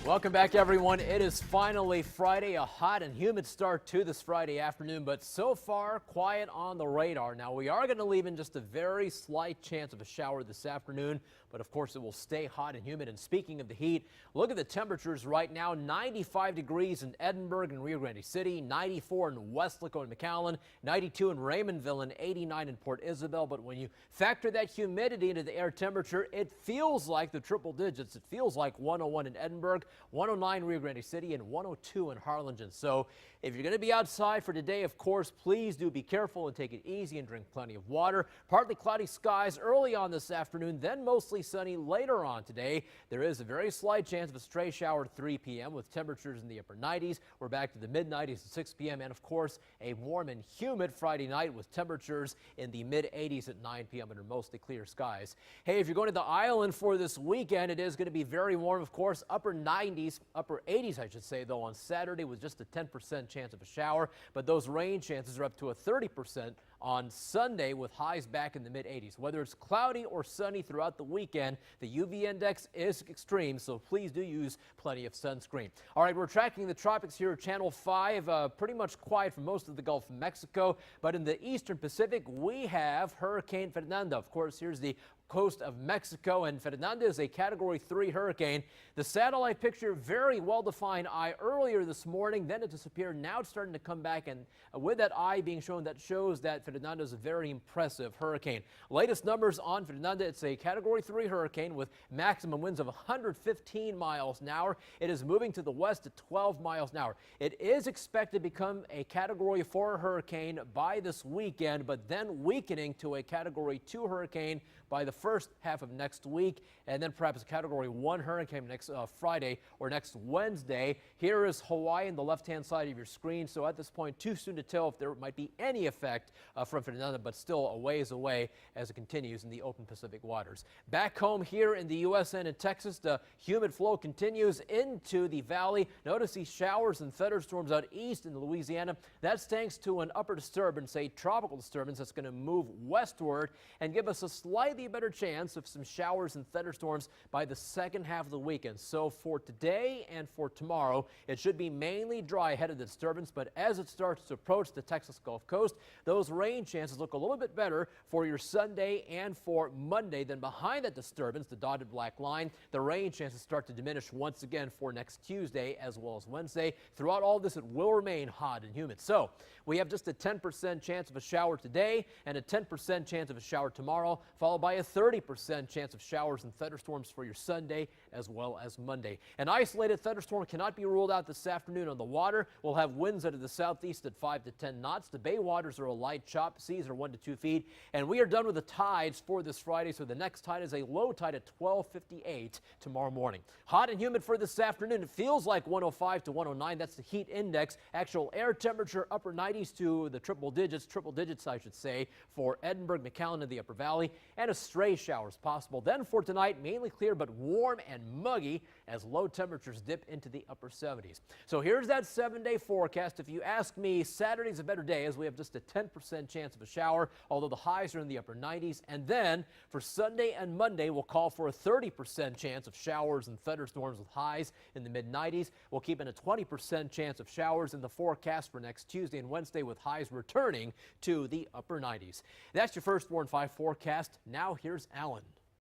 Welcome back, everyone. It is finally Friday, a hot and humid start to this Friday afternoon, but so far quiet on the radar. Now, we are going to leave in just a very slight chance of a shower this afternoon, but of course it will stay hot and humid. And speaking of the heat, look at the temperatures right now. 95 degrees in Edinburg and Rio Grande City, 94 in Weslaco and McAllen, 92 in Raymondville, and 89 in Port Isabel. But when you factor that humidity into the air temperature, it feels like the triple digits. It feels like 101 in Edinburg, 109 Rio Grande City, and 102 in Harlingen. So if you're going to be outside for today, of course, please do be careful and take it easy and drink plenty of water. Partly cloudy skies early on this afternoon, then mostly sunny later on today. There is a very slight chance of a stray shower at 3 p.m. with temperatures in the upper 90s. We're back to the mid-90s at 6 p.m. and, of course, a warm and humid Friday night with temperatures in the mid-80s at 9 p.m. under mostly clear skies. Hey, if you're going to the island for this weekend, it is going to be very warm, of course, upper 90s, upper 80s, I should say, though, on Saturday with just a 10% chance of a shower. But those rain chances are up to a 30% on Sunday with highs back in the mid-80s. Whether it's cloudy or sunny throughout the weekend, the UV index is extreme, so please do use plenty of sunscreen. All right, we're tracking the tropics here at Channel 5. Pretty much quiet for most of the Gulf of Mexico, but in the eastern Pacific, we have Hurricane Fernando. Of course, here's the coast of Mexico, and Fernando is a Category 3 hurricane. The satellite picture, very well-defined eye earlier this morning, then it disappeared. Now it's starting to come back, and with that eye being shown, that shows that Fernando is a very impressive hurricane. Latest numbers on Fernando, it's a Category 3 hurricane with maximum winds of 115 miles an hour. It is moving to the west at 12 miles an hour. It is expected to become a Category 4 hurricane by this weekend, but then weakening to a Category 2 hurricane by the first half of next week, and then perhaps a Category 1 hurricane next Friday or next Wednesday. Here is Hawaii on the left-hand side of your screen, so at this point, too soon to tell if there might be any effect from Fernando, but still a ways away as it continues in the open Pacific waters. Back home here in the U.S. and in Texas, the humid flow continues into the valley. Notice these showers and thunderstorms out east in Louisiana. That's thanks to an upper disturbance, a tropical disturbance that's going to move westward and give us a slightly better chance of some showers and thunderstorms by the second half of the weekend. So for today and for tomorrow, it should be mainly dry ahead of the disturbance, but as it starts to approach the Texas Gulf Coast, those rain chances look a little bit better for your Sunday and for Monday. Then behind that disturbance, the dotted black line, the rain chances start to diminish once again for next Tuesday as well as Wednesday. Throughout all this, it will remain hot and humid. So we have just a 10% chance of a shower today and a 10% chance of a shower tomorrow, followed by a 30% chance of showers and thunderstorms for your Sunday as well as Monday. An isolated thunderstorm cannot be ruled out this afternoon on the water. We'll have winds out of the southeast at 5 to 10 knots. The bay waters are a light chop. Seas are 1 to 2 feet. And we are done with the tides for this Friday, so the next tide is a low tide at 12:58 tomorrow morning. Hot and humid for this afternoon. It feels like 105 to 109. That's the heat index. Actual air temperature upper 90s to the triple digits I should say, for Edinburg, McAllen, and the Upper Valley, and a stray showers possible. Then for tonight, mainly clear but warm and muggy as low temperatures dip into the upper 70s. So here's that 7-day forecast. If you ask me, Saturday's a better day as we have just a 10% chance of a shower, although the highs are in the upper 90s. And then for Sunday and Monday, we'll call for a 30% chance of showers and thunderstorms with highs in the mid-90s. We'll keep in a 20% chance of showers in the forecast for next Tuesday and Wednesday with highs returning to the upper 90s. That's your First Warn 5 forecast. Now here's Alan.